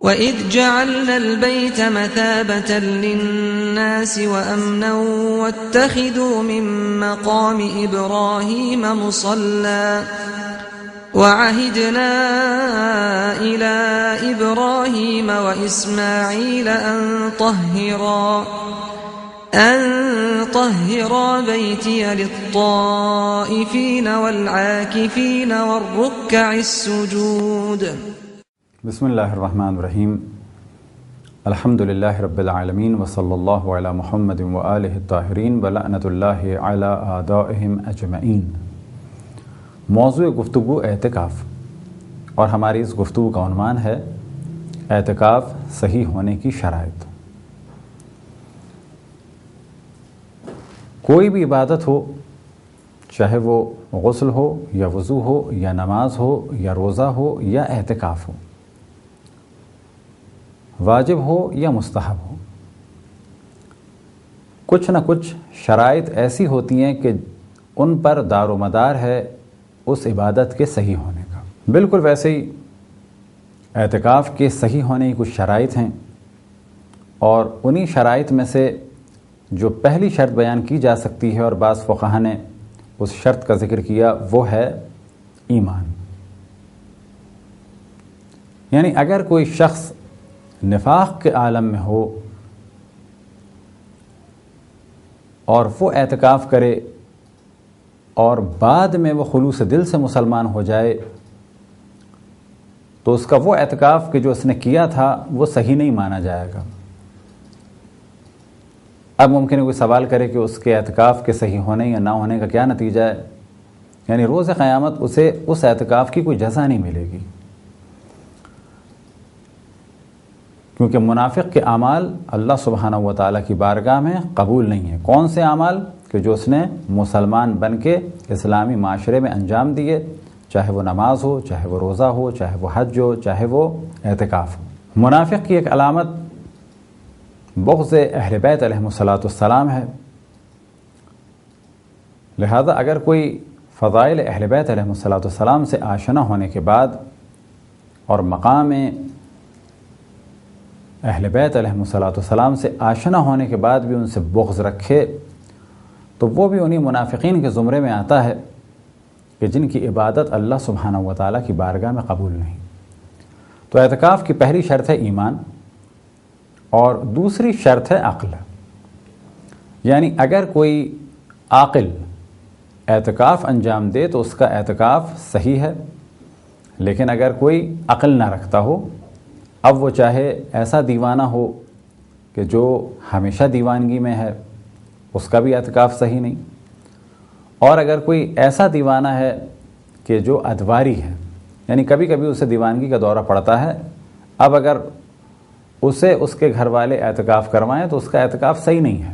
وَإِذْ جَعَلْنَا الْبَيْتَ مَثَابَةً لِلنَّاسِ وَأَمْنًا وَاتَّخِذُوا مِن مَّقَامِ إِبْرَاهِيمَ مُصَلًّى وَعَهِدْنَا إِلَىٰ إِبْرَاهِيمَ وَإِسْمَاعِيلَ أَن طَهِّرَا بَيْتِيَ لِلطَّائِفِينَ وَالْعَاكِفِينَ وَالرُّكَّعِ السُّجُودِ. بسم اللہ الرحمن الرحیم. الحمد للہ رب العالمین وصلی اللہ علی محمد وآلہ الطاہرین ولعنۃ اللہ علی اعدائہم اجمعین. موضوع گفتگو اعتکاف، اور ہماری اس گفتگو کا عنوان ہے اعتکاف صحیح ہونے کی شرائط. کوئی بھی عبادت ہو، چاہے وہ غسل ہو یا وضو ہو یا نماز ہو یا روزہ ہو یا اعتکاف ہو، واجب ہو یا مستحب ہو، کچھ نہ کچھ شرائط ایسی ہوتی ہیں کہ ان پر دار و مدار ہے اس عبادت کے صحیح ہونے کا. بالکل ویسے ہی اعتکاف کے صحیح ہونے کی کچھ شرائط ہیں، اور انہی شرائط میں سے جو پہلی شرط بیان کی جا سکتی ہے اور بعض فقہا نے اس شرط کا ذکر کیا، وہ ہے ایمان. یعنی اگر کوئی شخص نفاق کے عالم میں ہو اور وہ اعتکاف کرے اور بعد میں وہ خلوص دل سے مسلمان ہو جائے، تو اس کا وہ اعتکاف کہ جو اس نے کیا تھا وہ صحیح نہیں مانا جائے گا. اب ممکن ہے کوئی سوال کرے کہ اس کے اعتکاف کے صحیح ہونے یا نہ ہونے کا کیا نتیجہ ہے؟ یعنی روز قیامت اسے اس اعتکاف کی کوئی جزا نہیں ملے گی، کیونکہ منافق کے اعمال اللہ سبحانہ و تعالیٰ کی بارگاہ میں قبول نہیں ہیں. کون سے اعمال؟ کہ جو اس نے مسلمان بن کے اسلامی معاشرے میں انجام دیے، چاہے وہ نماز ہو، چاہے وہ روزہ ہو، چاہے وہ حج ہو، چاہے وہ اعتکاف ہو. منافق کی ایک علامت بغض اہل بیت علیہم السلام ہے. لہذا اگر کوئی فضائل اہل بیت علیہم السلام سے آشنا ہونے کے بعد اور مقام اہل بیت علیہم السلام سے آشنا ہونے کے بعد بھی ان سے بغض رکھے، تو وہ بھی انہی منافقین کے زمرے میں آتا ہے کہ جن کی عبادت اللہ سبحانہ و تعالیٰ کی بارگاہ میں قبول نہیں. تو اعتکاف کی پہلی شرط ہے ایمان، اور دوسری شرط ہے عقل. یعنی اگر کوئی عاقل اعتکاف انجام دے تو اس کا اعتکاف صحیح ہے، لیکن اگر کوئی عقل نہ رکھتا ہو، اب وہ چاہے ایسا دیوانہ ہو کہ جو ہمیشہ دیوانگی میں ہے، اس کا بھی اعتکاف صحیح نہیں. اور اگر کوئی ایسا دیوانہ ہے کہ جو ادواری ہے، یعنی کبھی کبھی اسے دیوانگی کا دورہ پڑتا ہے، اب اگر اسے اس کے گھر والے اعتکاف کروائیں تو اس کا اعتکاف صحیح نہیں ہے.